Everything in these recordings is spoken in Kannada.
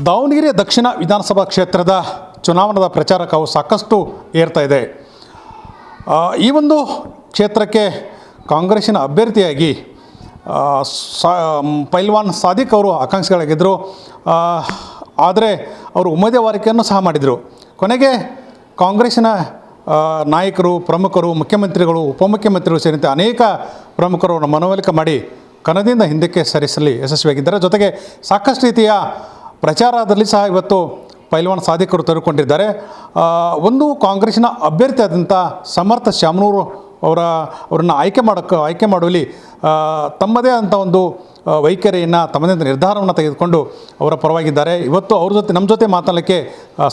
ದಾವಣಗೆರೆ ದಕ್ಷಿಣ ವಿಧಾನಸಭಾ ಕ್ಷೇತ್ರದ ಚುನಾವಣಾ ಪ್ರಚಾರ ಕಾವು ಸಾಕಷ್ಟು ಏರ್ತಾ ಇದೆ. ಈ ಒಂದು ಕ್ಷೇತ್ರಕ್ಕೆ ಕಾಂಗ್ರೆಸ್ಸಿನ ಅಭ್ಯರ್ಥಿಯಾಗಿ ಪೈಲ್ವಾನ್ ಸಾದಿಕ್ ಅವರು ಆಕಾಂಕ್ಷಿಗಳಾಗಿದ್ದರು. ಆದರೆ ಅವರು ಉಮೇದುವಾರಿಕೆಯನ್ನು ಸಹ ಮಾಡಿದರು. ಕೊನೆಗೆ ಕಾಂಗ್ರೆಸ್ಸಿನ ನಾಯಕರು, ಪ್ರಮುಖರು, ಮುಖ್ಯಮಂತ್ರಿಗಳು, ಉಪಮುಖ್ಯಮಂತ್ರಿಗಳು ಸೇರಿದಂತೆ ಅನೇಕ ಪ್ರಮುಖರು ಮನವೊಲಿಕೆ ಮಾಡಿ ಕಣದಿಂದ ಹಿಂದಕ್ಕೆ ಸರಿಸಲಿ ಯಶಸ್ವಿಯಾಗಿದ್ದಾರೆ. ಜೊತೆಗೆ ಸಾಕಷ್ಟು ರೀತಿಯ ಪ್ರಚಾರದಲ್ಲಿ ಸಹ ಇವತ್ತು ಪೈಲ್ವಾನ್ ಸಾದಿಕರು ತೆರೆದುಕೊಂಡಿದ್ದಾರೆ. ಒಂದು ಕಾಂಗ್ರೆಸ್ಸಿನ ಅಭ್ಯರ್ಥಿ ಆದಂಥ ಸಮರ್ಥ ಶಾಮನೂರು ಅವರನ್ನು ಆಯ್ಕೆ ಮಾಡುವಲ್ಲಿ ತಮ್ಮದೇ ಆದಂಥ ಒಂದು ವೈಖರಿಯನ್ನು, ತಮ್ಮದೇ ನಿರ್ಧಾರವನ್ನು ತೆಗೆದುಕೊಂಡು ಅವರ ಪರವಾಗಿದ್ದಾರೆ. ಇವತ್ತು ನಮ್ಮ ಜೊತೆ ಮಾತಾಡಲಿಕ್ಕೆ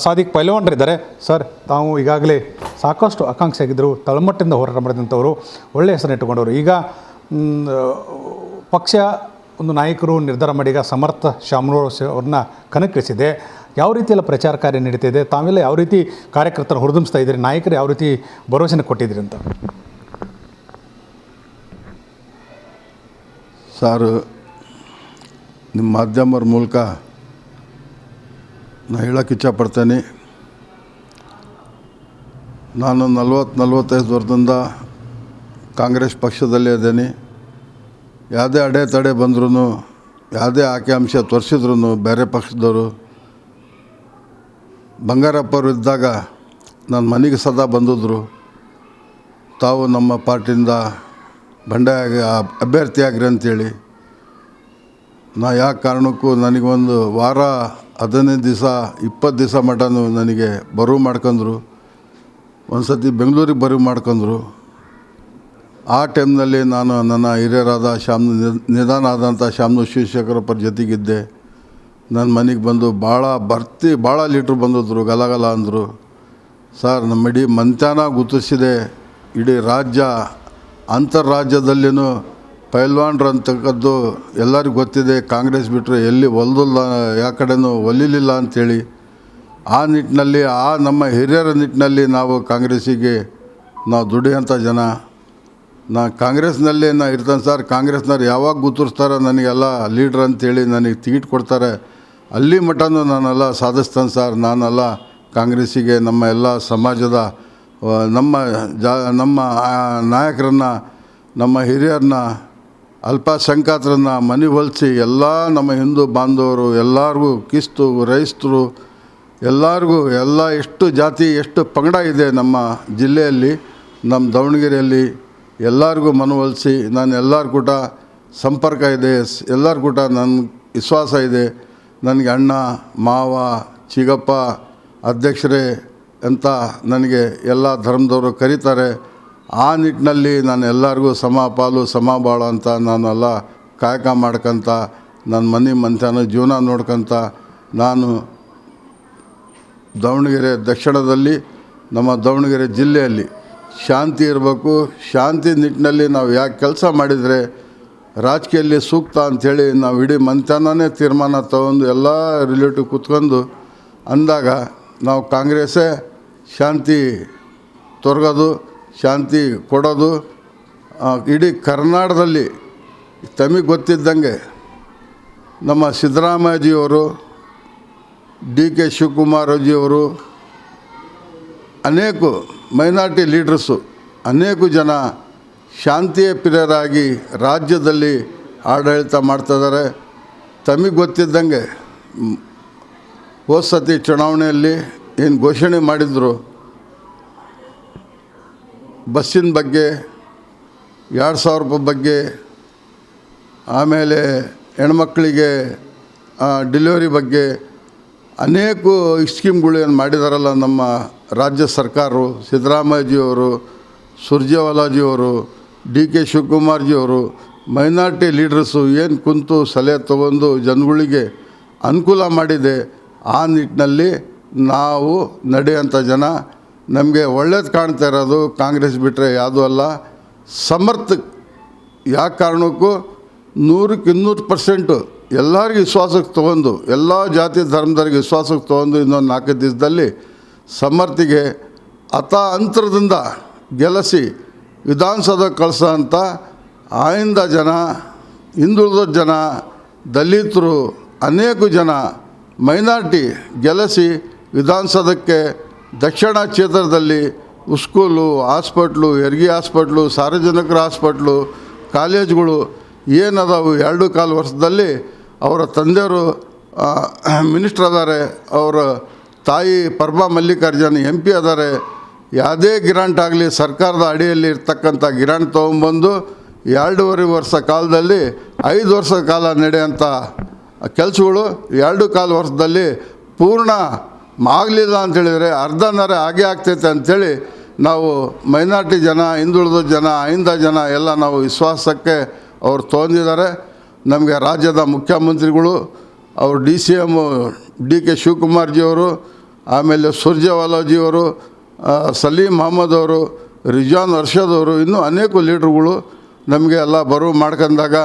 ಸಾದಿಕ್ ಪೈಲ್ವಾನ್ರಿದ್ದಾರೆ. ಸರ್, ತಾವು ಈಗಾಗಲೇ ಸಾಕಷ್ಟು ಆಕಾಂಕ್ಷಿಯಾಗಿದ್ದರು, ತಳಮಟ್ಟದಿಂದ ಹೋರಾಟ ಮಾಡಿದಂಥವರು, ಒಳ್ಳೆಯ ಹೆಸರನ್ನು ಇಟ್ಟುಕೊಂಡವರು. ಈಗ ಪಕ್ಷ ಒಂದು ನಾಯಕರು ನಿರ್ಧಾರ ಮಾಡಿ ಈಗ ಸಮರ್ಥ ಶಾಮನೂರು ಅವ್ರನ್ನ ಕಣಕ್ಕಿಳಿಸಿದೆ. ಯಾವ ರೀತಿಯೆಲ್ಲ ಪ್ರಚಾರ ಕಾರ್ಯ ನಡೀತಿದೆ, ತಾವೆಲ್ಲ ಯಾವ ರೀತಿ ಕಾರ್ಯಕರ್ತರು ಹುರಿದುಂಬಿಸ್ತಾ ಇದ್ದೀರಿ, ನಾಯಕರು ಯಾವ ರೀತಿ ಭರವಸೆನ ಕೊಟ್ಟಿದ್ದೀರಿ ಅಂತ? ಸರ್, ನಿಮ್ಮ ಮಾಧ್ಯಮರ ಮೂಲಕ ನಾನು ಹೇಳೋಕ್ಕೆ ಇಚ್ಛಪಡ್ತೇನೆ. ನಾನು 40-45 ವರ್ಷದಿಂದ ಕಾಂಗ್ರೆಸ್ ಪಕ್ಷದಲ್ಲೇ ಇದ್ದೇನೆ. ಯಾವುದೇ ಅಡೆತಡೆ ಬಂದ್ರೂ, ಯಾವುದೇ ಆಕಾಂಕ್ಷ ತೋರಿಸಿದ್ರು ಬೇರೆ ಪಕ್ಷದವರು, ಬಂಗಾರಪ್ಪರು ಇದ್ದಾಗ ನನ್ನ ಮನೆಗೆ ಸದಾ ಬಂದಿದ್ರು. ತಾವು ನಮ್ಮ ಪಾರ್ಟಿಯಿಂದ ಬಂಡಾಯ ಅಭ್ಯರ್ಥಿಯಾಗ್ರಿ ಅಂತೇಳಿ. ನಾ ಯಾವ ಕಾರಣಕ್ಕೂ ನನಗೊಂದು ವಾರ 15 ದಿವಸ 20 ದಿವಸ ಮಟನೂ ನನಗೆ ಬರುವ ಮಾಡ್ಕೊಂಡ್ರು. ಒಂದು ಸತಿ ಬೆಂಗಳೂರಿಗೆ ಬರುವ ಮಾಡ್ಕೊಂಡ್ರು. ಆ ಟೈಮ್ನಲ್ಲಿ ನಾನು ನನ್ನ ಹಿರಿಯರಾದ ನಿಧನ ಆದಂಥ ಶಾಮನು ಶಿವಶೇಖರಪ್ಪರ ಜೊತೆಗಿದ್ದೆ. ನನ್ನ ಮನೆಗೆ ಬಂದು ಭಾಳ ಲೀಟ್ರ್ ಬಂದಿದ್ರು, ಗಲಗಲ ಅಂದರು. ಸರ್, ನಮ್ಮ ಇಡೀ ಮಂತ್ಯಾನ ಗುರುತಿಸಿದೆ, ಇಡೀ ರಾಜ್ಯ ಅಂತರ್ರಾಜ್ಯದಲ್ಲಿನೂ ಪೈಲ್ವಾನ್ರು ಅಂತಕ್ಕದ್ದು ಎಲ್ಲರಿಗೂ ಗೊತ್ತಿದೆ. ಕಾಂಗ್ರೆಸ್ ಬಿಟ್ಟರೆ ಎಲ್ಲಿ ಒಲ್ದಿಲ್ಲ, ಯಾವ ಕಡೆನೂ ಒಲಿಲಿಲ್ಲ ಅಂಥೇಳಿ. ಆ ನಿಟ್ಟಿನಲ್ಲಿ, ನಮ್ಮ ಹಿರಿಯರ ನಿಟ್ಟಿನಲ್ಲಿ ನಾವು ಕಾಂಗ್ರೆಸ್ಸಿಗೆ ದುಡಿಯೋಂಥ ಜನ. ಕಾಂಗ್ರೆಸ್ನಲ್ಲೇ ಇರ್ತೇನೆ ಸರ್. ಕಾಂಗ್ರೆಸ್ನವ್ರು ಯಾವಾಗ ಗುರುತಿಸ್ತಾರೆ ನನಗೆಲ್ಲ ಲೀಡ್ರ್ ಅಂತೇಳಿ ನನಗೆ ಟಿಕೆಟ್ ಕೊಡ್ತಾರೆ, ಅಲ್ಲಿ ಮಟನೂ ನಾನೆಲ್ಲ ಸಾಧಿಸ್ತೇನೆ ಸರ್. ನಾನೆಲ್ಲ ಕಾಂಗ್ರೆಸ್ಸಿಗೆ ನಮ್ಮ ಎಲ್ಲ ಸಮಾಜದ ನಮ್ಮ ನಾಯಕರನ್ನು, ನಮ್ಮ ಹಿರಿಯರನ್ನ, ಅಲ್ಪಸಂಖ್ಯಾತರನ್ನು ಮನವೊಲಿಸಿ ಎಲ್ಲ ನಮ್ಮ ಹಿಂದೂ ಬಾಂಧವರು ಎಲ್ಲರಿಗೂ, ಕ್ರೈಸ್ತರು ಎಲ್ಲರಿಗೂ, ಎಷ್ಟು ಜಾತಿ ಎಷ್ಟು ಪಂಗಡ ಇದೆ ನಮ್ಮ ಜಿಲ್ಲೆಯಲ್ಲಿ, ನಮ್ಮ ದಾವಣಗೆರೆಯಲ್ಲಿ ಎಲ್ಲರಿಗೂ ಮನವೊಲಿಸಿ ನಾನು ಎಲ್ಲರ ಕೂಟ ಸಂಪರ್ಕ ಇದೆ, ಎಲ್ಲರ ಕೂಟ ನನ್ನ ವಿಶ್ವಾಸ ಇದೆ. ನನಗೆ ಅಣ್ಣ, ಮಾವ, ಚಿಗಪ್ಪ, ಅಧ್ಯಕ್ಷರೇ ಅಂತ ನನಗೆ ಎಲ್ಲ ಧರ್ಮದವರು ಕರೀತಾರೆ. ಆ ನಿಟ್ಟಿನಲ್ಲಿ ನಾನು ಎಲ್ಲರಿಗೂ ಸಮಪಾಲು ಸಮಬಾಳು ಅಂತ ನಾನೆಲ್ಲ ಕಾಯಕ ಮಾಡ್ಕೊತ, ನನ್ನ ಮನೆ ಮಂತ್ಯಾನ ಜೀವನ ನೋಡ್ಕೊತ ನಾನು ದಾವಣಗೆರೆ ದಕ್ಷಿಣದಲ್ಲಿ, ನಮ್ಮ ದಾವಣಗೆರೆ ಜಿಲ್ಲೆಯಲ್ಲಿ ಶಾಂತಿ ಇರಬೇಕು. ಶಾಂತಿ ನಿಟ್ಟಿನಲ್ಲಿ ನಾವು ಯಾಕೆ ಕೆಲಸ ಮಾಡಿದರೆ ರಾಜಕೀಯದಲ್ಲಿ ಸೂಕ್ತ ಅಂಥೇಳಿ ನಾವು ಇಡೀ ಮಂತ್ಯಾನೇ ತೀರ್ಮಾನ ತೊಗೊಂಡು ಎಲ್ಲ ರಿಲೇಟಿವ್ ಕೂತ್ಕೊಂಡು ಅಂದಾಗ ನಾವು ಕಾಂಗ್ರೆಸ್ಸೇ ಶಾಂತಿ ತೊರಗೋದು, ಶಾಂತಿ ಕೊಡೋದು. ಇಡೀ ಕರ್ನಾಟಕದಲ್ಲಿ ತಮಗೆ ಗೊತ್ತಿದ್ದಂಗೆ ನಮ್ಮ ಸಿದ್ದರಾಮಯ್ಯಜಿಯವರು, DK ಶಿವಕುಮಾರಜಿಯವರು, ಅನೇಕ ಮೈನಾರಿಟಿ ಲೀಡರ್ಸು, ಅನೇಕ ಜನ ಶಾಂತಿಯ ಪ್ರಿಯರಾಗಿ ರಾಜ್ಯದಲ್ಲಿ ಆಡಳಿತ ಮಾಡ್ತಿದ್ದಾರೆ. ತಮಗೆ ಗೊತ್ತಿದ್ದಂಗೆ ಹೋದ ಸತಿ ಚುನಾವಣೆಯಲ್ಲಿ ಏನು ಘೋಷಣೆ ಮಾಡಿದ್ರು, ಬಸ್ಸಿನ ಬಗ್ಗೆ, 2000 ರೂಪಾಯಿ ಬಗ್ಗೆ, ಆಮೇಲೆ ಹೆಣ್ಮಕ್ಳಿಗೆ ಡೆಲಿವರಿ ಬಗ್ಗೆ ಅನೇಕ ಸ್ಕೀಮ್ಗಳು ಏನು ಮಾಡಿದಾರಲ್ಲ ನಮ್ಮ ರಾಜ್ಯ ಸರ್ಕಾರರು, ಸಿದ್ದರಾಮಯ್ಯಜಿಯವರು, ಸುರ್ಜೇವಾಲಾಜಿಯವರು, DK ಶಿವಕುಮಾರ್ಜಿಯವರು, ಮೈನಾರಿಟಿ ಲೀಡರ್ಸು ಏನು ಕುಂತು ಸಲಹೆ ತೊಗೊಂಡು ಜನಗಳಿಗೆ ಅನುಕೂಲ ಮಾಡಿದೆ. ಆ ನಿಟ್ಟಿನಲ್ಲಿ ನಾವು ನಡೆಯೋಂಥ ಜನ. ನಮಗೆ ಒಳ್ಳೇದು ಕಾಣ್ತಾ ಇರೋದು ಕಾಂಗ್ರೆಸ್ ಬಿಟ್ಟರೆ ಯಾವುದೂ ಅಲ್ಲ. ಸಮರ್ಥ ಯಾವ ಕಾರಣಕ್ಕೂ 100% ಎಲ್ಲರಿಗೂ ವಿಶ್ವಾಸಕ್ಕೆ ತೊಗೊಂಡು, ಎಲ್ಲ ಜಾತಿ ಧರ್ಮದವ್ರಿಗೆ ವಿಶ್ವಾಸಕ್ಕೆ ತೊಗೊಂಡು ಇನ್ನೊಂದು 4 ದಿವಸದಲ್ಲಿ ಸಮರ್ಥಿಗೆ ಅಂತರದಿಂದ ಗೆಲ್ಲಿಸಿ ವಿಧಾನಸೌಧ ಕಳಿಸೋ ಅಂತ ಆಯಿಂದ ಜನ, ಹಿಂದುಳಿದ ಜನ, ದಲಿತರು, ಅನೇಕ ಜನ ಮೈನಾರಿಟಿ ಗೆಲ್ಲಿಸಿ ವಿಧಾನಸೌಧಕ್ಕೆ ದಕ್ಷಿಣ ಕ್ಷೇತ್ರದಲ್ಲಿ ಸ್ಕೂಲು, ಹಾಸ್ಪಿಟ್ಲು, ಹೆರಿಗೆ ಹಾಸ್ಪಿಟ್ಲು, ಸಾರ್ವಜನಿಕರ ಹಾಸ್ಪಿಟ್ಲು, ಕಾಲೇಜುಗಳು ಏನದಾವು 2.25 ವರ್ಷದಲ್ಲಿ ಅವರ ತಂದೆಯವರು ಮಿನಿಸ್ಟ್ರ್ ಅದಾರೆ, ಅವರ ತಾಯಿ ಪರ್ಬಾ ಮಲ್ಲಿಕಾರ್ಜುನ್ MP ಅದಾರೆ. ಯಾವುದೇ ಗ್ರಾಂಟ್ ಆಗಲಿ ಸರ್ಕಾರದ ಅಡಿಯಲ್ಲಿ ಇರ್ತಕ್ಕಂಥ ಗ್ರಾಂಟ್ ತೊಗೊಂಬಂದು 2.5 ವರ್ಷ ಕಾಲದಲ್ಲಿ 5 ವರ್ಷದ ಕಾಲ ನಡೆಯೋಂಥ ಕೆಲಸಗಳು 2.25 ವರ್ಷದಲ್ಲಿ ಪೂರ್ಣ ಆಗಲಿಲ್ಲ ಅಂಥೇಳಿದರೆ ಅರ್ಧನರ ಹಾಗೆ ಆಗ್ತೈತೆ ಅಂಥೇಳಿ ನಾವು ಮೈನಾರಿಟಿ ಜನ, ಹಿಂದುಳಿದ ಜನ, ಅಹಿಂದ ಜನ ಎಲ್ಲ ನಾವು ವಿಶ್ವಾಸಕ್ಕೆ ಅವ್ರು ತೊಗೊಂಡಿದ್ದಾರೆ. ನಮಗೆ ರಾಜ್ಯದ ಮುಖ್ಯಮಂತ್ರಿಗಳು, ಅವರು DCM DK ಶಿವಕುಮಾರ್ಜಿಯವರು, ಆಮೇಲೆ ಸುರ್ಜೇವಾಲಾಜಿಯವರು, ಸಲೀಂ ಅಹಮದ್ ಅವರು, ರಿಜ್ವಾನ್ ಅರ್ಷದ್ ಅವರು, ಇನ್ನೂ ಅನೇಕ ಲೀಡ್ರುಗಳು ನಮಗೆ ಎಲ್ಲ ಬರೋ ಮಾಡ್ಕೊಂಡಾಗ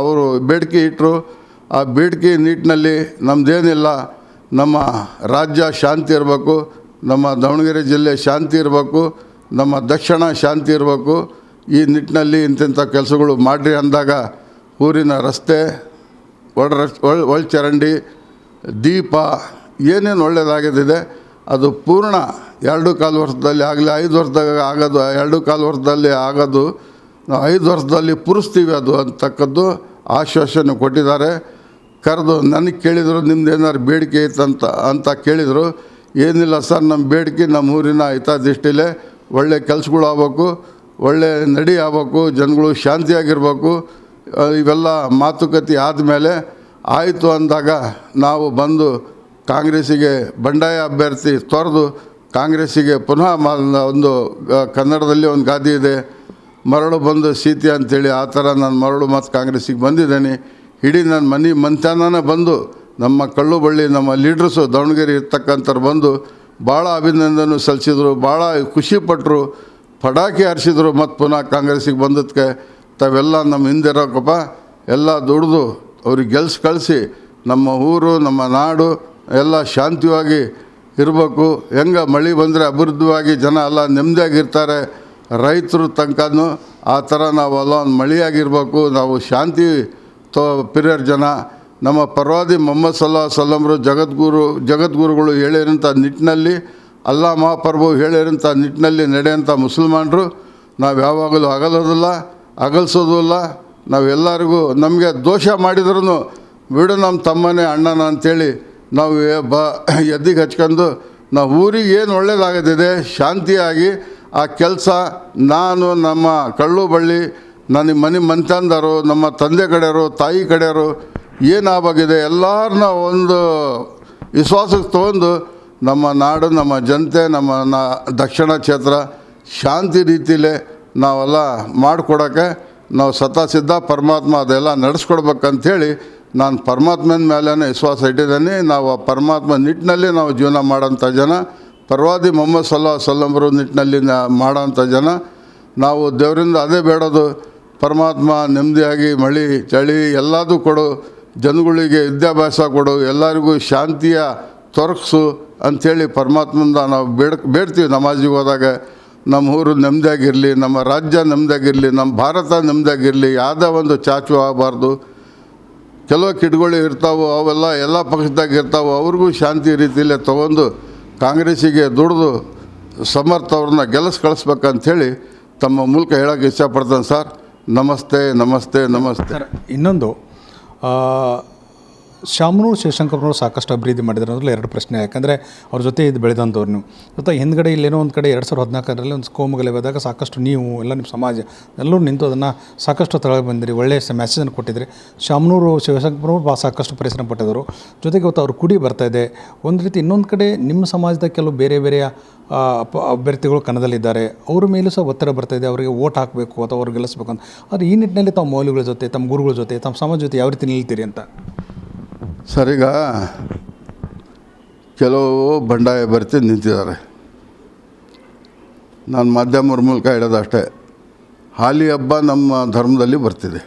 ಅವರು ಬೇಡಿಕೆ ಇಟ್ಟರು. ಆ ಬೇಡಿಕೆ ನಿಟ್ಟಿನಲ್ಲಿ ನಮ್ಮದೇನಿಲ್ಲ, ನಮ್ಮ ರಾಜ್ಯ ಶಾಂತಿ ಇರಬೇಕು, ನಮ್ಮ ದಾವಣಗೆರೆ ಜಿಲ್ಲೆ ಶಾಂತಿ ಇರಬೇಕು, ನಮ್ಮ ದಕ್ಷಿಣ ಶಾಂತಿ ಇರಬೇಕು. ಈ ನಿಟ್ಟಿನಲ್ಲಿ ಇಂಥ ಕೆಲಸಗಳು ಮಾಡಿರಿ ಅಂದಾಗ ಊರಿನ ರಸ್ತೆ, ಒಳಚರಂಡಿ, ದೀಪ ಏನೇನು ಒಳ್ಳೆಯದಾಗಿದೆ ಅದು ಪೂರ್ಣ 2.25 ವರ್ಷದಲ್ಲಿ ಆಗಲಿ 5 ವರ್ಷದಾಗ ಆಗೋದು, 2.25 ವರ್ಷದಲ್ಲಿ ಆಗೋದು, ನಾವು 5 ವರ್ಷದಲ್ಲಿ ಪೂರಿಸ್ತೀವಿ ಅದು ಅಂತಕ್ಕದ್ದು ಆಶ್ವಾಸನೆ ಕೊಟ್ಟಿದ್ದಾರೆ. ಕರೆದು ನನಗೆ ಕೇಳಿದರು, ನಿಮ್ದು ಏನಾದ್ರು ಬೇಡಿಕೆ ಅಂತ ಕೇಳಿದರು. ಏನಿಲ್ಲ ಸರ್, ನಮ್ಮ ಬೇಡಿಕೆ ನಮ್ಮ ಊರಿನ ಹಿತದೃಷ್ಟಿಲೇ ಒಳ್ಳೆ ಕೆಲಸಗಳು ಆಗಬೇಕು, ಒಳ್ಳೆ ನಡಿ ಆಗಬೇಕು, ಜನಗಳು ಶಾಂತಿಯಾಗಿರ್ಬೇಕು. ಇವೆಲ್ಲ ಮಾತುಕತೆ ಆದಮೇಲೆ ಆಯಿತು ಅಂದಾಗ ನಾವು ಬಂದು ಕಾಂಗ್ರೆಸ್ಸಿಗೆ ಬಂಡಾಯ ಅಭ್ಯರ್ಥಿ ತೊರೆದು ಕಾಂಗ್ರೆಸ್ಸಿಗೆ ಪುನಃ ಒಂದು ಕನ್ನಡದಲ್ಲಿ ಒಂದು ಗಾದೆ ಇದೆ, ಮರಳು ಬಂದು ಸೀತೆ ಅಂಥೇಳಿ. ಆ ಥರ ನಾನು ಮರಳು ಮತ್ತು ಕಾಂಗ್ರೆಸ್ಸಿಗೆ ಬಂದಿದ್ದೇನೆ. ಇಡೀ ನನ್ನ ಮಂತ್ಯಾನನೇ ಬಂದು ನಮ್ಮ ಕಳ್ಳು ಬಳ್ಳಿ ನಮ್ಮ ಲೀಡ್ರಸ್ಸು ದಾವಣಗೆರೆ ಇರ್ತಕ್ಕಂಥವ್ರು ಬಂದು ಭಾಳ ಅಭಿನಂದನೆ ಸಲ್ಲಿಸಿದ್ರು, ಭಾಳ ಖುಷಿಪಟ್ಟರು, ಪಟಾಕಿ ಹಾರಿಸಿದ್ರು. ಮತ್ತು ಪುನಃ ಕಾಂಗ್ರೆಸ್ಸಿಗೆ ಬಂದದಕ್ಕೆ ತಾವೆಲ್ಲ ನಮ್ಮ ಹಿಂದಿರೋಕಪ್ಪ ಎಲ್ಲ ದುಡ್ದು ಅವ್ರಿಗೆ ಕಳಿಸಿ ನಮ್ಮ ಊರು, ನಮ್ಮ ನಾಡು ಎಲ್ಲ ಶಾಂತಿಯಾಗಿ ಇರಬೇಕು. ಹೆಂಗೆ ಮಳೆ ಬಂದರೆ ಅಭಿವೃದ್ಧಿಯಾಗಿ ಜನ ಎಲ್ಲ ನೆಮ್ಮದಿಯಾಗಿರ್ತಾರೆ, ರೈತರು ತನಕನೂ ಆ ಥರ ನಾವೆಲ್ಲ ಒಂದು ಮಳೆಯಾಗಿರ್ಬೇಕು. ನಾವು ಶಾಂತಿ ಪ್ರಿಯರ ಜನ. ನಮ್ಮ ಪ್ರವಾದಿ ಮೊಹಮ್ಮದ್ ಸಲ್ಲಲ್ಲಾಹು ಅಲೈಹಿ ವಸಲ್ಲಂ ಜಗದ್ಗುರುಗಳು ಹೇಳಿರೋಂಥ ನಿಟ್ಟಿನಲ್ಲಿ, ಅಲ್ಲಾ ಮಹಾಪ್ರಭು ಹೇಳಿರೋಂಥ ನಿಟ್ಟಿನಲ್ಲಿ ನಡೆಯೋಂಥ ಮುಸಲ್ಮಾನರು ನಾವು ಯಾವಾಗಲೂ ಅಗಲಿಸೋದಿಲ್ಲ. ನಾವೆಲ್ಲರಿಗೂ ನಮಗೆ ದೋಷ ಮಾಡಿದ್ರೂ ಬಿಡು ನಮ್ಮ ತಮ್ಮನೇ ಅಣ್ಣನ ಅಂಥೇಳಿ ನಾವು ಎದ್ದಿಗೆ ಹಚ್ಕೊಂಡು ನಾವು ಊರಿಗೆ ಏನು ಒಳ್ಳೆಯದಾಗದಿದೆ ಶಾಂತಿಯಾಗಿ ಆ ಕೆಲಸ ನಾನು ನಮ್ಮ ಕಳ್ಳು ಬಳ್ಳಿ ನನಗೆ ಮಂತಂದರು, ನಮ್ಮ ತಂದೆ ಕಡೆಯವರು, ತಾಯಿ ಕಡೆಯವರು ಏನಾಗಿದೆ ಎಲ್ಲರನ್ನ ಒಂದು ವಿಶ್ವಾಸಕ್ಕೆ ತೊಗೊಂಡು ನಮ್ಮ ನಾಡು, ನಮ್ಮ ಜನತೆ, ನಮ್ಮ ದಕ್ಷಿಣ ಕ್ಷೇತ್ರ ಶಾಂತಿ ರೀತಿಯಲ್ಲೇ ನಾವೆಲ್ಲ ಮಾಡಿಕೊಡೋಕ್ಕೆ ನಾವು ಸಿದ್ಧ. ಪರಮಾತ್ಮ ಅದೆಲ್ಲ ನಡೆಸ್ಕೊಡ್ಬೇಕಂಥೇಳಿ ನಾನು ಪರಮಾತ್ಮನ ಮೇಲೇ ವಿಶ್ವಾಸ ಇಟ್ಟಿದ್ದೇನೆ. ನಾವು ಆ ಪರಮಾತ್ಮ ನಿಟ್ಟಿನಲ್ಲಿ ನಾವು ಜೀವನ ಮಾಡೋಂಥ ಜನ, ಪ್ರವಾದಿ ಮೊಹಮ್ಮದ್ ಸಲ್ಲಲ್ಲಾಹು ಅಲೈಹಿ ವಸಲ್ಲಂ ನಿಟ್ಟಿನಲ್ಲಿ ಮಾಡೋಂಥ ಜನ. ನಾವು ದೇವರಿಂದ ಅದೇ ಬೇಡೋದು, ಪರಮಾತ್ಮ ನೆಮ್ಮದಿಯಾಗಿ ಮಳೆ ಚಳಿ ಎಲ್ಲದೂ ಕೊಡು, ಜನಗಳಿಗೆ ವಿದ್ಯಾಭ್ಯಾಸ ಕೊಡು, ಎಲ್ಲರಿಗೂ ಶಾಂತಿಯ ತೊರಗಿಸು ಅಂಥೇಳಿ ಪರಮಾತ್ಮಂದ ನಾವು ಬೇಡ್ತೀವಿ. ನಮಾಜಿಗೆ ಹೋದಾಗ ನಮ್ಮ ಊರು ನೆಮ್ಮದಿಯಾಗಿರಲಿ, ನಮ್ಮ ರಾಜ್ಯ ನೆಮ್ಮದಿಯಾಗಿರಲಿ, ನಮ್ಮ ಭಾರತ ನೆಮ್ಮದಿಯಾಗಿರಲಿ, ಯಾವುದೇ ಒಂದು ಚಾಚು ಆಗಬಾರ್ದು. ಕೆಲವು ಕಿಟ್ಗಳು ಇರ್ತಾವೆ, ಅವೆಲ್ಲ ಎಲ್ಲ ಪಕ್ಷದಾಗ ಇರ್ತಾವೆ, ಅವ್ರಿಗೂ ಶಾಂತಿ ರೀತಿಯಲ್ಲೇ ತೊಗೊಂಡು ಕಾಂಗ್ರೆಸ್ಸಿಗೆ ದುಡಿದು ಸಮರ್ಥ ಅವ್ರನ್ನ ಕಳಿಸ್ಬೇಕಂಥೇಳಿ ತಮ್ಮ ಮೂಲಕ ಹೇಳೋಕ್ಕೆ ಇಷ್ಟಪಡ್ತಾನೆ ಸರ್. ನಮಸ್ತೆ ನಮಸ್ತೆ ನಮಸ್ತೆ. ಸರ್, ಇನ್ನೊಂದು ಶಾಮನೂರು ಶಿವಶಂಕರನವರು ಸಾಕಷ್ಟು ಅಭಿವೃದ್ಧಿ ಮಾಡಿದ್ರು ಅನ್ನೋದ್ರಲ್ಲಿ 2 ಪ್ರಶ್ನೆ. ಯಾಕಂದರೆ ಅವ್ರ ಜೊತೆ ಇದು ಬೆಳೆದಂಥವ್ರು ನೀವು ಜೊತೆ ಹಿಂದ್ಗಡೆ ಇಲ್ಲೇನೋ ಒಂದು ಕಡೆ 2014ರಲ್ಲಿ ಒಂದು ಕೋಮುಗಲಭೆ ಹೋದಾಗ ಸಾಕಷ್ಟು ನೀವು ಎಲ್ಲ ನಿಮ್ಮ ಸಮಾಜ ಎಲ್ಲರೂ ನಿಂತು ಅದನ್ನು ಸಾಕಷ್ಟು ತಳಗೆ ಬಂದಿರಿ, ಒಳ್ಳೆಯ ಮೆಸೇಜನ್ನು ಕೊಟ್ಟಿದ್ರಿ. ಶಾಮನೂರು ಶಿವಶಂಕರನವರು ಸಾಕಷ್ಟು ಪರಿಶ್ರಮ ಪಟ್ಟಿದ್ದರು. ಜೊತೆಗೆ ಇವತ್ತು ಅವ್ರು ಕುಡಿ ಬರ್ತಾಯಿದೆ. ಒಂದು ರೀತಿ ಇನ್ನೊಂದು ಕಡೆ ನಿಮ್ಮ ಸಮಾಜದ ಕೆಲವು ಬೇರೆ ಅಭ್ಯರ್ಥಿಗಳು ಕಣದಲ್ಲಿದ್ದಾರೆ, ಅವ್ರ ಮೇಲೂ ಸಹ ಒತ್ತಡ ಬರ್ತಾಯಿದೆ, ಅವರಿಗೆ ಓಟ್ ಹಾಕಬೇಕು ಅಥವಾ ಅವ್ರಿಗೆ ಗೆಲ್ಲಿಸ್ಬೇಕು ಅಂತ. ಆದರೆ ಈ ನಿಟ್ಟಿನಲ್ಲಿ ತಾವು ಮೌಲ್ಯಗಳ ಜೊತೆ, ತಮ್ಮ ಗುರುಗಳ ಜೊತೆ, ತಮ್ಮ ಸಮಾಜ ಜೊತೆ ಯಾವ ರೀತಿ ನಿಲ್ತೀರಿ ಅಂತ? ಸರ್, ಈಗ ಕೆಲವು ಬಂಡಾಯ ಅಭ್ಯರ್ಥಿ ನಿಂತಿದ್ದಾರೆ. ನಾನು ಮಾಧ್ಯಮರ ಮೂಲಕ ಹೇಳೋದು ಅಷ್ಟೇ. ಹಾಲಿ ಹಬ್ಬ ನಮ್ಮ ಧರ್ಮದಲ್ಲಿ ಬರ್ತಿದೆ.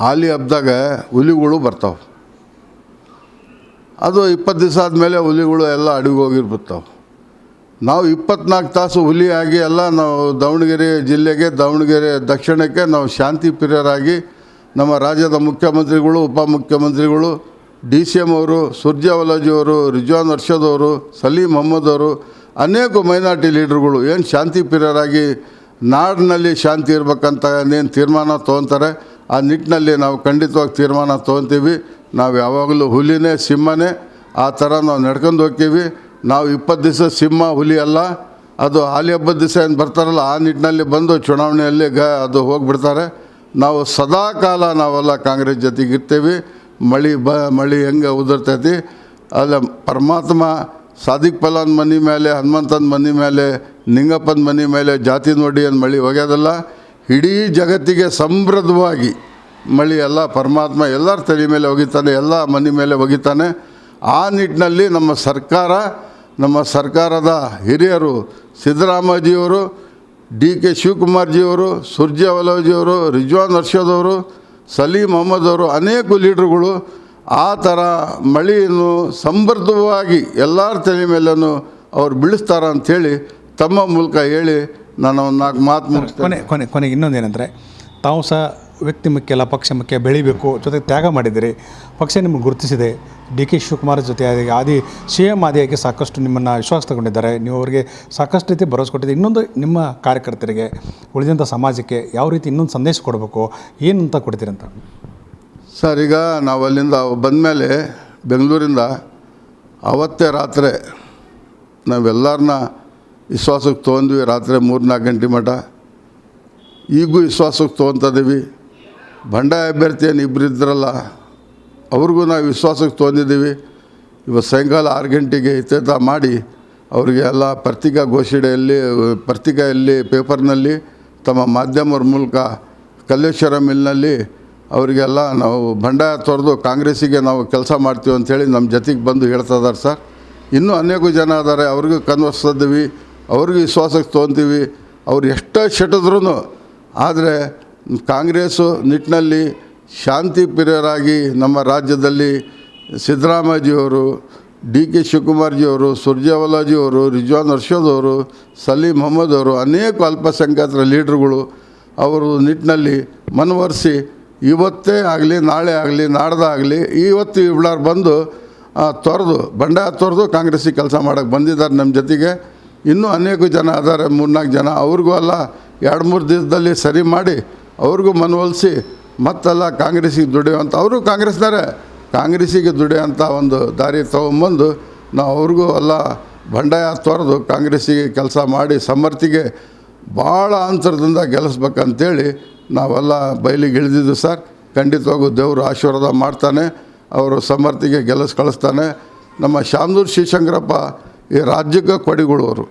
ಹಾಲಿ ಹಬ್ಬದಾಗ ಹುಲಿಗಳು ಬರ್ತಾವೆ. ಅದು 20 ದಿವಸ ಆದಮೇಲೆ ಹುಲಿಗಳು ಎಲ್ಲ ಅಡವಿಗೆ ಹೋಗಿರ್ಬಿಡ್ತಾವೆ. ನಾವು 24 ತಾಸು ಹುಲಿಯಾಗಿ ಎಲ್ಲ ನಾವು ದಾವಣಗೆರೆ ಜಿಲ್ಲೆಗೆ, ದಾವಣಗೆರೆ ದಕ್ಷಿಣಕ್ಕೆ ನಾವು ಶಾಂತಿ ಪ್ರಿಯರಾಗಿ ನಮ್ಮ ರಾಜ್ಯದ ಮುಖ್ಯಮಂತ್ರಿಗಳು, ಉಪಮುಖ್ಯಮಂತ್ರಿಗಳು, DCM ಅವರು, ಸುರ್ಜೇವಾಲಾಜಿ ಅವರು, ರಿಜ್ವಾನ್ ಅರ್ಷದ್ ಅವರು, ಸಲೀಂ ಅಹ್ಮದ್ ಅವರು, ಅನೇಕ ಮೈನಾರಿಟಿ ಲೀಡ್ರುಗಳು ಏನು ಶಾಂತಿ ಪ್ರಿಯರಾಗಿ ನಾಡಿನಲ್ಲಿ ಶಾಂತಿ ಇರಬೇಕಂತ ಏನು ತೀರ್ಮಾನ ತೊಗೊತಾರೆ ಆ ನಿಟ್ಟಿನಲ್ಲಿ ನಾವು ಖಂಡಿತವಾಗಿ ತೀರ್ಮಾನ ತೊಗೊತೀವಿ. ನಾವು ಯಾವಾಗಲೂ ಹುಲಿನೇ ಸಿಂಹನೇ ಆ ಥರ ನಾವು ನಡ್ಕೊಂಡು ಹೋಗ್ತೀವಿ. ನಾವು 20 ದಿವಸ ಸಿಂಹ ಹುಲಿ ಅಲ್ಲ, ಅದು ಹಾಲಿ ಹಬ್ಬದ ದಿವಸ ಏನು ಬರ್ತಾರಲ್ಲ ಆ ನಿಟ್ಟಿನಲ್ಲಿ ಬಂದು ಚುನಾವಣೆಯಲ್ಲಿ ಅದು ಹೋಗಿಬಿಡ್ತಾರೆ. ನಾವು ಸದಾ ಕಾಲ ನಾವೆಲ್ಲ ಕಾಂಗ್ರೆಸ್ ಜೊತೆಗೆ ಇರ್ತೀವಿ. ಮಳೆ ಹೆಂಗೆ ಉದುರ್ತೈತಿ ಅಲ್ಲ ಪರಮಾತ್ಮ ಸಾದಿಕ್ ಫಲಾನ್ ಮನೆ ಮೇಲೆ, ಹನುಮಂತನ ಮನೆ ಮೇಲೆ, ನಿಂಗಪ್ಪನ ಮನೆ ಮೇಲೆ ಜಾತಿ ನೋಡಿ ಏನು ಮಳೆ ಹೋಗ್ಯೋದಲ್ಲ. ಇಡೀ ಜಗತ್ತಿಗೆ ಸಮೃದ್ಧವಾಗಿ ಮಳೆ ಎಲ್ಲ ಪರಮಾತ್ಮ ಎಲ್ಲರ ತಲೆ ಮೇಲೆ ಒಗಿತಾನೆ, ಎಲ್ಲ ಮನೆ ಮೇಲೆ ಒಗಿತಾನೆ. ಆ ನಿಟ್ಟಿನಲ್ಲಿ ನಮ್ಮ ಸರ್ಕಾರದ ಹಿರಿಯರು ಸಿದ್ದರಾಮಯ್ಯಜಿಯವರು, DK ಶಿವಕುಮಾರ್ಜಿಯವರು, ಸುರ್ಜೇವಾಲಾಜಿಯವರು, ರಿಜ್ವಾನ್ ಅರ್ಷದ್ ಅವರು, ಸಲೀಂ ಅಹ್ಮದ್ ಅವರು, ಅನೇಕ ಲೀಡ್ರುಗಳು ಆ ಥರ ಮಳೆಯನ್ನು ಸಮೃದ್ಧವಾಗಿ ಎಲ್ಲರ ತಲೆ ಮೇಲೂ ಅವ್ರು ಬೀಳಿಸ್ತಾರೆ ಅಂಥೇಳಿ ತಮ್ಮ ಮೂಲಕ ಹೇಳಿ ನಾನು ಒಂದು 4 ಮಾತು ಮುಗಿಸ್ತೇನೆ. ಕೊನೆಗೆ ಇನ್ನೊಂದೇನೆಂದರೆ, ತಾವು ಸಹ ವ್ಯಕ್ತಿ ಮುಖ್ಯ ಅಲ್ಲ, ಪಕ್ಷ ಮುಖ್ಯ, ಬೆಳಿಬೇಕು, ಜೊತೆಗೆ ತ್ಯಾಗ ಮಾಡಿದ್ದೀರಿ, ಪಕ್ಷ ನಿಮಗೆ ಗುರುತಿಸಿದೆ. DK ಶಿವಕುಮಾರ್ ಜೊತೆ CM ಆದಿಯಾಗಿ ಸಾಕಷ್ಟು ನಿಮ್ಮನ್ನು ವಿಶ್ವಾಸ ತಗೊಂಡಿದ್ದಾರೆ. ನೀವು ಅವರಿಗೆ ಸಾಕಷ್ಟು ರೀತಿ ಭರವಸೆ ಕೊಟ್ಟಿದ್ದೀರಿ. ಇನ್ನೊಂದು ನಿಮ್ಮ ಕಾರ್ಯಕರ್ತರಿಗೆ, ಉಳಿದಂಥ ಸಮಾಜಕ್ಕೆ ಯಾವ ರೀತಿ ಇನ್ನೊಂದು ಸಂದೇಶ ಕೊಡಬೇಕು, ಏನಂತ ಕೊಡ್ತೀರಂತ? ಸರ್, ಈಗ ನಾವು ಅಲ್ಲಿಂದ ಬಂದಮೇಲೆ ಬೆಂಗಳೂರಿಂದ ಅವತ್ತೇ ರಾತ್ರಿ ನಾವೆಲ್ಲರನ್ನ ವಿಶ್ವಾಸಕ್ಕೆ ತೊಗೊಂಡ್ವಿ. ರಾತ್ರಿ 3-4 ಗಂಟೆ ಮಟ್ಟ ಈಗೂ ವಿಶ್ವಾಸಕ್ಕೆ ತೊಗೊತಿದ್ದೀವಿ. ಬಂಡಾಯ ಅಭ್ಯರ್ಥಿ ಏನು ಇಬ್ಬರು ಇದ್ರಲ್ಲ ಅವ್ರಿಗೂ ನಾವು ವಿಶ್ವಾಸಕ್ಕೆ ತೊಗೊಂಡಿದ್ದೀವಿ. ಇವತ್ತು ಸಾಯಂಕಾಲ 6 ಗಂಟೆಗೆ ಇತ್ಯರ್ಥ ಮಾಡಿ ಅವರಿಗೆ ಎಲ್ಲ ಪತ್ರಿಕೆಯಲ್ಲಿ ಪೇಪರ್ನಲ್ಲಿ ತಮ್ಮ ಮಾಧ್ಯಮರ ಮೂಲಕ ಕಲ್ಲೇಶ್ವರ ಮಿಲ್ನಲ್ಲಿ ಅವರಿಗೆಲ್ಲ ನಾವು ಬಂಡಾಯ ತೊರೆದು ಕಾಂಗ್ರೆಸ್ಸಿಗೆ ನಾವು ಕೆಲಸ ಮಾಡ್ತೀವಿ ಅಂಥೇಳಿ ನಮ್ಮ ಜೊತೆಗೆ ಬಂದು ಹೇಳ್ತಾ ಇದ್ದಾರೆ ಸರ್. ಇನ್ನೂ ಅನೇಕ ಜನ ಇದ್ದಾರೆ, ಅವ್ರಿಗೂ ಕನ್ವರ್ಸಿದ್ದೀವಿ, ಅವ್ರಿಗೂ ವಿಶ್ವಾಸಕ್ಕೆ ತೊಗೊತೀವಿ. ಅವ್ರು ಎಷ್ಟೇ ಶೆಟ್ಟಿದ್ರೂ ಆದರೆ ಕಾಂಗ್ರೆಸ್ಸು ನಿಟ್ಟಿನಲ್ಲಿ ಶಾಂತಿ ಪ್ರಿಯರಾಗಿ ನಮ್ಮ ರಾಜ್ಯದಲ್ಲಿ ಸಿದ್ದರಾಮಯ್ಯಜಿಯವರು, DK ಶಿವಕುಮಾರ್ಜಿಯವರು, ಸುರ್ಜೇವಾಲಾಜಿಯವರು, ರಿಜ್ವಾನ್ ಅರ್ಷದ್ ಅವರು, ಸಲೀಂ ಅಹ್ಮದ್ ಅವರು, ಅನೇಕ ಅಲ್ಪಸಂಖ್ಯಾತರ ಲೀಡ್ರುಗಳು ಅವರು ನಿಟ್ಟಿನಲ್ಲಿ ಮನವರಿಸಿ ಇವತ್ತೇ ಆಗಲಿ, ನಾಳೆ ಆಗಲಿ, ನಾಡ್ದಾಗಲಿ ಇವತ್ತು ಇವಳಾರು ಬಂದು ಬಂಡಾಯ ತೊರೆದು ಕಾಂಗ್ರೆಸ್ಸಿಗೆ ಕೆಲಸ ಮಾಡೋಕ್ಕೆ ಬಂದಿದ್ದಾರೆ ನಮ್ಮ ಜೊತೆಗೆ. ಇನ್ನೂ ಅನೇಕ ಜನ ಇದ್ದಾರೆ, 3-4 ಜನ. ಅವ್ರಿಗೂ ಎಲ್ಲ 2-3 ದಿವಸದಲ್ಲಿ ಸರಿ ಮಾಡಿ ಅವ್ರಿಗೂ ಮನವೊಲಿಸಿ ಮತ್ತೆಲ್ಲ ಕಾಂಗ್ರೆಸ್ಸಿಗೆ ದುಡಿಯುವಂಥ, ಅವರು ಕಾಂಗ್ರೆಸ್ಸಿಗೆ ದುಡಿಯೋಂಥ ಒಂದು ದಾರಿ ತೊಗೊಂಬಂದು ನಾವು ಅವ್ರಿಗೂ ಎಲ್ಲ ಬಂಡಾಯ ತೊರೆದು ಕಾಂಗ್ರೆಸ್ಸಿಗೆ ಕೆಲಸ ಮಾಡಿ ಸಮರ್ಥಿಗೆ ಭಾಳ ಅಂತರದಿಂದ ಗೆಲ್ಲಿಸ್ಬೇಕಂತೇಳಿ ನಾವೆಲ್ಲ ಬಯಲಿಗೆ ಇಳಿದಿದ್ದು ಸರ್. ಖಂಡಿತವಾಗೂ ದೇವರು ಆಶೀರ್ವಾದ ಮಾಡ್ತಾನೆ, ಅವರು ಸಮರ್ಥಿಗೆ ಕಳಿಸ್ತಾನೆ. ನಮ್ಮ ಶಾಮನೂರು ಶಿವಶಂಕರಪ್ಪ ಈ ರಾಜ್ಯಕ್ಕೆ ಕೊಡಿಗಳು, ಅವರು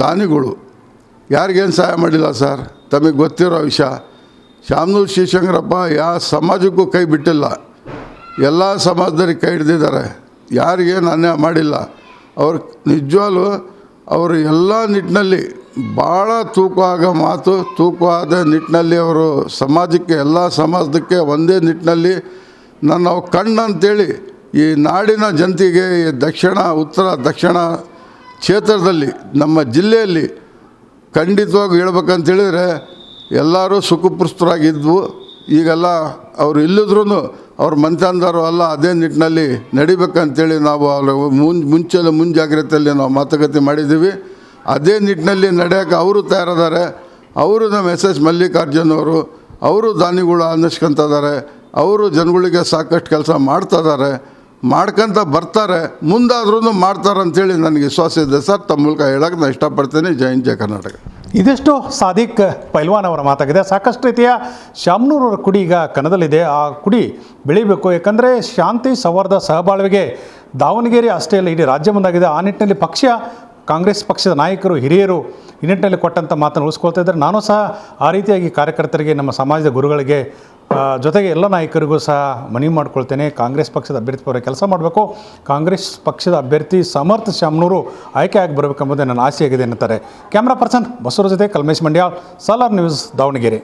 ದಾನಿಗಳು, ಯಾರಿಗೇನು ಸಹಾಯ ಮಾಡಿಲ್ಲ ಸರ್. ತಮಗೆ ಗೊತ್ತಿರೋ ವಿಷಯ, ಶಾಮನೂರು ಶಿವಶಂಕರಪ್ಪ ಯಾವ ಸಮಾಜಕ್ಕೂ ಕೈ ಬಿಟ್ಟಿಲ್ಲ, ಎಲ್ಲ ಸಮಾಜದವ್ರಿಗೆ ಕೈ ಹಿಡ್ದಿದ್ದಾರೆ, ಯಾರಿಗೇನು ಅನ್ಯಾಯ ಮಾಡಿಲ್ಲ. ಅವ್ರು ನಿಜವಾಗ್ಲೂ ಅವರು ಎಲ್ಲ ನಿಟ್ಟಿನಲ್ಲಿ ಭಾಳ ತೂಕವಾದ ನಿಟ್ಟಿನಲ್ಲಿ ಅವರು ಸಮಾಜಕ್ಕೆ, ಎಲ್ಲ ಸಮಾಜಕ್ಕೆ ಒಂದೇ ನಿಟ್ಟಿನಲ್ಲಿ ನಾವು ಕಣ್ಣಂತೇಳಿ ಈ ನಾಡಿನ ಜನತೆಗೆ ಈ ಉತ್ತರ ದಕ್ಷಿಣ ಕ್ಷೇತ್ರದಲ್ಲಿ ನಮ್ಮ ಜಿಲ್ಲೆಯಲ್ಲಿ ಖಂಡಿತವಾಗಿ ಹೇಳ್ಬೇಕಂತೇಳಿದರೆ ಎಲ್ಲರೂ ಸುಖಪುಷ್ಟರಾಗಿದ್ವು. ಈಗೆಲ್ಲ ಅವರು ಇಲ್ಲಿದ್ರೂ ಅವ್ರ ಮಂತ್ಯಾನದವರು ಎಲ್ಲ ಅದೇ ನಿಟ್ಟಿನಲ್ಲಿ ನಡಿಬೇಕಂತೇಳಿ ನಾವು ಮುಂಜಾಗ್ರತೆಯಲ್ಲಿ ನಾವು ಮಾತುಕತೆ ಮಾಡಿದ್ದೀವಿ. ಅದೇ ನಿಟ್ಟಿನಲ್ಲಿ ನಡೆಯೋಕೆ ಅವರು ತಯಾರಿದ್ದಾರೆ. ಅವರು ನಮ್ಮ SS ಮಲ್ಲಿಕಾರ್ಜುನ್ ಅವರು ದಾನಿಗಳು ಅನ್ನಿಸ್ಕೊತಿದ್ದಾರೆ. ಅವರು ಜನಗಳಿಗೆ ಸಾಕಷ್ಟು ಕೆಲಸ ಮಾಡ್ತಾಯಿದ್ದಾರೆ, ಮಾಡ್ಕೊತ ಬರ್ತಾರೆ, ಮುಂದಾದ್ರೂ ಮಾಡ್ತಾರೆ ಅಂಥೇಳಿ ನನಗೆ ವಿಶ್ವಾಸ ಇದೆ ಸರ್. ತಮ್ಮ ಮೂಲಕ ಹೇಳೋಕ್ಕೆ ನಾನು ಇಷ್ಟಪಡ್ತೀನಿ. ಜೈ ಹಿಂದ್, ಜೈ ಕರ್ನಾಟಕ. ಇದಿಷ್ಟು ಸಾದಿಕ್ ಪೈಲ್ವಾನ್ ಅವರ ಮಾತಾಗಿದೆ. ಸಾಕಷ್ಟು ರೀತಿಯ ಶಾಮನೂರವರ ಕುಡಿ ಈಗ ಕಣದಲ್ಲಿದೆ. ಆ ಕುಡಿ ಬೆಳಿಬೇಕು, ಯಾಕಂದರೆ ಶಾಂತಿ ಸೌಹಾರ್ದ ಸಹಬಾಳ್ವೆಗೆ ದಾವಣಗೆರೆ ಅಷ್ಟೇ ಅಲ್ಲ, ಇಡೀ ರಾಜ್ಯ ಮುಂದಾಗಿದೆ. ಆ ನಿಟ್ಟಿನಲ್ಲಿ ಕಾಂಗ್ರೆಸ್ ಪಕ್ಷದ ನಾಯಕರು, ಹಿರಿಯರು ಈ ನಿಟ್ಟಿನಲ್ಲಿ ಕೊಟ್ಟಂಥ ಮಾತನ್ನು ಉಳಿಸ್ಕೊಳ್ತಾ ಇದ್ದಾರೆ. ನಾನು ಸಹ ಆ ರೀತಿಯಾಗಿ ಕಾರ್ಯಕರ್ತರಿಗೆ, ನಮ್ಮ ಸಮಾಜದ ಗುರುಗಳಿಗೆ, ಜೊತೆಗೆ ಎಲ್ಲ ನಾಯಕರಿಗೂ ಸಹ ಮನವಿ ಮಾಡ್ಕೊಳ್ತೇನೆ. ಕಾಂಗ್ರೆಸ್ ಪಕ್ಷದ ಅಭ್ಯರ್ಥಿ ಪರ ಕೆಲಸ ಮಾಡಬೇಕು, ಕಾಂಗ್ರೆಸ್ ಪಕ್ಷದ ಅಭ್ಯರ್ಥಿ ಸಮರ್ಥ ಶಾಮನೂರು ಆಯ್ಕೆ ಆಗಿ ಬರಬೇಕೆಂಬುದೇ ನನ್ನ ಆಸೆಯಾಗಿದೆ ಎನ್ನುತ್ತಾರೆ. ಕ್ಯಾಮ್ರಾ ಪರ್ಸನ್ ಬಸವರ ಜೊತೆ ಕಲ್ಮೇಶ್ ಮಂಡ್ಯಾಳ್, ಸಾಲಾರ್ ನ್ಯೂಸ್, ದಾವಣಗೆರೆ.